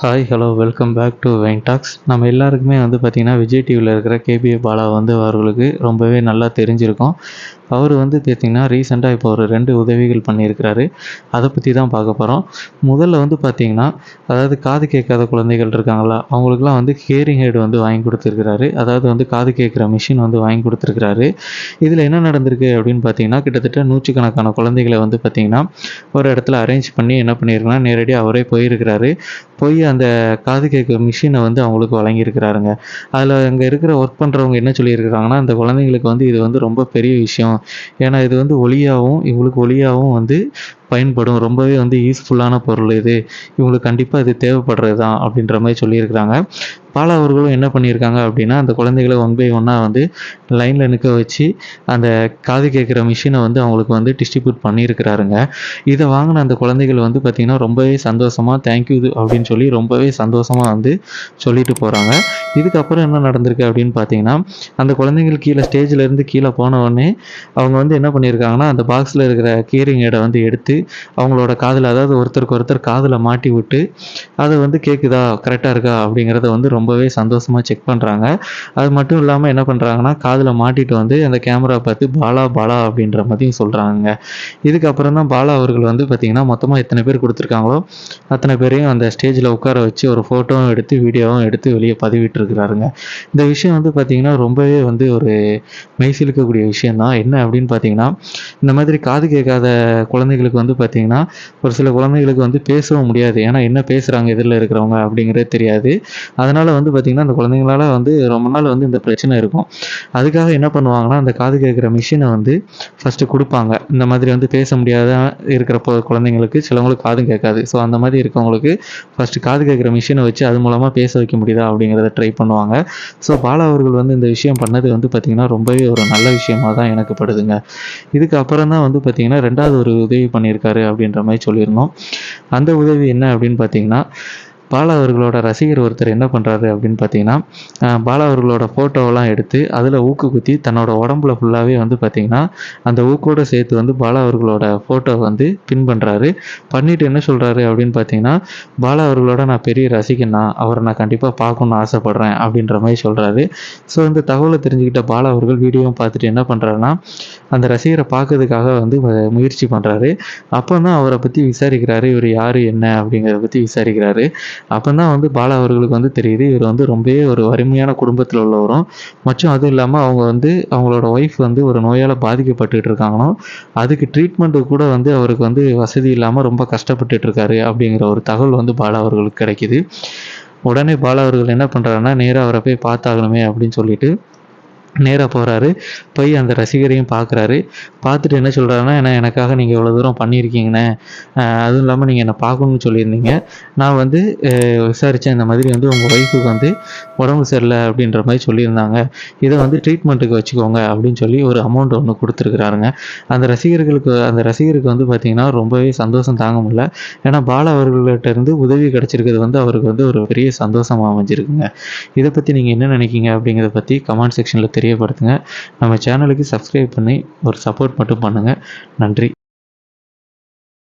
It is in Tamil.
Hi hello welcome back to Vine Talks. நம்ம எல்லாருக்குமே பார்த்திங்கன்னா விஜய் டிவியில் இருக்கிற கேபிஏ பாலா அவர்களுக்கு ரொம்பவே நல்லா தெரிஞ்சிருக்கும். அவர் பார்த்திங்கன்னா ரீசெண்டாக இப்போ ஒரு 2 உதவிகள் பண்ணியிருக்கிறாரு. அதை பற்றி தான் பார்க்க போகிறோம். முதல்ல பார்த்திங்கன்னா, அதாவது காது கேட்காத குழந்தைகள் இருக்காங்களா, அவங்களுக்குலாம் ஹியரிங் எய்டு வாங்கி கொடுத்துருக்கிறாரு. அதாவது காது கேட்குற மிஷின் வாங்கி கொடுத்துருக்கிறாரு. இதில் என்ன நடந்திருக்கு அப்படின்னு பார்த்தீங்கன்னா, கிட்டத்தட்ட 100கணக்கான குழந்தைகளை பார்த்திங்கன்னா ஒரு இடத்துல அரேஞ்ச் பண்ணி என்ன பண்ணியிருக்குன்னா, நேரடியாக அவரே போயிருக்கிறாரு. போய் அந்த காது கேட்குற மிஷினை அவங்களுக்கு வழங்கியிருக்கிறாருங்க. அதில் அங்கே இருக்கிற ஒர்க் பண்ணுறவங்க என்ன சொல்லியிருக்கிறாங்கன்னா, அந்த குழந்தைங்களுக்கு இது ரொம்ப பெரிய விஷயம். ஏன்னா இது ஒளியாகவும் இவங்களுக்கு ஒளியாகவும் பயன்படும். ரொம்பவே யூஸ்ஃபுல்லான பொருள் இது. இவங்களுக்கு கண்டிப்பாக இது தேவைப்படுறது தான் அப்படின்ற மாதிரி சொல்லியிருக்கிறாங்க. பாலா அவர்களும் என்ன பண்ணியிருக்காங்க அப்படின்னா, அந்த குழந்தைகளை ஒன் பை ஒன்னாக லைனில் நிற்க வச்சு அந்த காது கேட்குற மிஷினை அவங்களுக்கு டிஸ்ட்ரிபியூட் பண்ணியிருக்கிறாருங்க. இதை வாங்கின அந்த குழந்தைகள் பார்த்திங்கன்னா ரொம்பவே சந்தோஷமாக தேங்க்யூ அப்படின்னு சொல்லி ரொம்பவே சந்தோஷமாக சொல்லிட்டு போகிறாங்க. இதுக்கப்புறம் என்ன நடந்திருக்கு அப்படின்னு பார்த்தீங்கன்னா, அந்த குழந்தைகள் கீழே ஸ்டேஜ்லேருந்து கீழே போன உடனே அவங்க என்ன பண்ணியிருக்காங்கன்னா, அந்த பாக்ஸில் இருக்கிற ஹியரிங் எய்டை எடுத்து அவங்களோட காதில், அதாவது ஒருத்தருக்கு ஒருத்தர் காதில் மாட்டி விட்டு அதை கேட்குதா கரெக்டாக இருக்கா அப்படிங்கிறத ரொம்பவே சந்தோஷமாக செக் பண்ணுறாங்க. அது மட்டும் இல்லாமல் என்ன பண்ணுறாங்கன்னா, காதில் மாட்டிட்டு அந்த கேமரா பார்த்து பாலா பாலா அப்படின்ற மாதிரியும் சொல்கிறாங்க. இதுக்கப்புறம் தான் பாலா அவர்கள் பார்த்திங்கன்னா மொத்தமாக எத்தனை பேர் கொடுத்துருக்காங்களோ அத்தனை பேரையும் அந்த ஸ்டேஜில் உட்கார வச்சு ஒரு ஃபோட்டோவும் எடுத்து வீடியோவும் எடுத்து வெளியே பதிவிட்டுருக்கிறாருங்க. இந்த விஷயம் பார்த்திங்கன்னா ரொம்பவே ஒரு மெய்சிலுக்கக்கூடிய விஷயந்தான். என்ன அப்படின்னு பார்த்தீங்கன்னா, இந்த மாதிரி காது கேட்காத குழந்தைகளுக்கு பார்த்திங்கன்னா ஒரு சில குழந்தைகளுக்கு பேசவும் முடியாது. ஏன்னா என்ன பேசுகிறாங்க எதிரில் இருக்கிறவங்க அப்படிங்கிறது தெரியாது. அதனால் பார்த்திங்கன்னா அந்த குழந்தைங்களால் ரொம்ப நாள் இந்த பிரச்சனை இருக்கும். அதுக்காக என்ன பண்ணுவாங்கன்னா, அந்த காது கேட்குற மிஷினை ஃபஸ்ட்டு கொடுப்பாங்க. இந்த மாதிரி பேச முடியாத இருக்கிற குழந்தைங்களுக்கு சிலவங்களுக்கு காதும் கேட்காது. ஸோ அந்த மாதிரி இருக்கவங்களுக்கு ஃபஸ்ட்டு காது கேட்குற மிஷினை வச்சு அது மூலமாக பேச வைக்க முடியுதா அப்படிங்கிறத ட்ரை பண்ணுவாங்க. ஸோ பாலா அவர்கள் இந்த விஷயம் பண்ணது பார்த்திங்கன்னா ரொம்பவே ஒரு நல்ல விஷயமாக தான் எனக்கு படுதுங்க. இதுக்கு அப்புறம் தான் பார்த்திங்கன்னா 2வது ஒரு உதவி பண்ணியிருக்காரு அப்படின்ற மாதிரி சொல்லியிருந்தோம். அந்த உதவி என்ன அப்படின்னு பார்த்தீங்கன்னா, பாலா அவர்களோட ரசிகர் ஒருத்தர் என்ன பண்ணுறாரு அப்படின்னு பார்த்தீங்கன்னா, பாலா அவர்களோட ஃபோட்டோவெல்லாம் எடுத்து அதில் ஊக்கு குத்தி தன்னோட உடம்புல ஃபுல்லாகவே பார்த்தீங்கன்னா அந்த ஊக்கோடு சேர்த்து பாலா அவர்களோட ஃபோட்டோ பின் பண்ணுறாரு. பண்ணிவிட்டு என்ன சொல்கிறாரு அப்படின்னு பார்த்தீங்கன்னா, பாலா அவர்களோட நான் பெரிய ரசிகன் தான், அவரை நான் கண்டிப்பாக பார்க்கணுன்னு ஆசைப்பட்றேன் அப்படின்ற மாதிரி சொல்கிறாரு. ஸோ இந்த தகவலை தெரிஞ்சுக்கிட்ட பாலா அவர்கள் வீடியோவும் பார்த்துட்டு என்ன பண்ணுறாருன்னா, அந்த ரசிகரை பார்க்கறதுக்காக முயற்சி பண்ணுறாரு. அப்போ தான் அவரை பற்றி விசாரிக்கிறாரு. இவர் யார் என்ன அப்படிங்கிறத பற்றி விசாரிக்கிறாரு. அப்போ தான் பாலா அவர்களுக்கு தெரியுது, இவர் ரொம்பவே ஒரு வறுமையான குடும்பத்தில் உள்ளவரும், மற்றும் அதுவும் இல்லாமல் அவங்க அவங்களோட ஒய்ஃப் ஒரு நோயால் பாதிக்கப்பட்டுட்டு இருக்காங்களாம். அதுக்கு ட்ரீட்மெண்ட்டு கூட அவருக்கு வசதி இல்லாமல் ரொம்ப கஷ்டப்பட்டுட்டு இருக்காரு அப்படிங்கிற ஒரு தகவல் பாலா அவர்களுக்கு கிடைக்கிது. உடனே பாலா அவர்கள் என்ன பண்ணுறாருன்னா, நேராக அவரை போய் பார்த்தாகணுமே அப்படின்னு சொல்லிட்டு நேராக போகிறாரு. போய் அந்த ரசிகரையும் பார்க்குறாரு. பார்த்துட்டு என்ன சொல்கிறாருன்னா, எனக்காக நீங்கள் இவ்வளோ தூரம் பண்ணியிருக்கீங்கண்ணே, அதுவும் இல்லாமல் நீங்கள் என்னை பார்க்கணுன்னு சொல்லியிருந்தீங்க. நான் விசாரித்தேன், இந்த மாதிரி உங்கள் ஒய்ஃபுக்கு உடம்பு சரியில்லை அப்படின்ற மாதிரி சொல்லியிருந்தாங்க. இதை ட்ரீட்மெண்ட்டுக்கு வச்சுக்கோங்க அப்படின்னு சொல்லி ஒரு அமௌண்ட் ஒன்று கொடுத்துருக்குறாருங்க. அந்த ரசிகருக்கு பார்த்திங்கன்னா ரொம்பவே சந்தோஷம் தாங்க முடியல. ஏன்னா பாலா அவர்கள்ட்ட இருந்து உதவி கிடச்சிருக்கிறது அவருக்கு ஒரு பெரிய சந்தோஷமாக அமைஞ்சிருக்குங்க. இதை பற்றி நீங்கள் என்ன நினைக்கிங்க அப்படிங்கிறத பற்றி கமெண்ட் செக்ஷனில் தெரியப்படுத்துங்க. நம்ம சேனலுக்கு சப்ஸ்கிரைப் பண்ணி ஒரு சப்போர்ட் மட்டும் பண்ணுங்கள். நன்றி.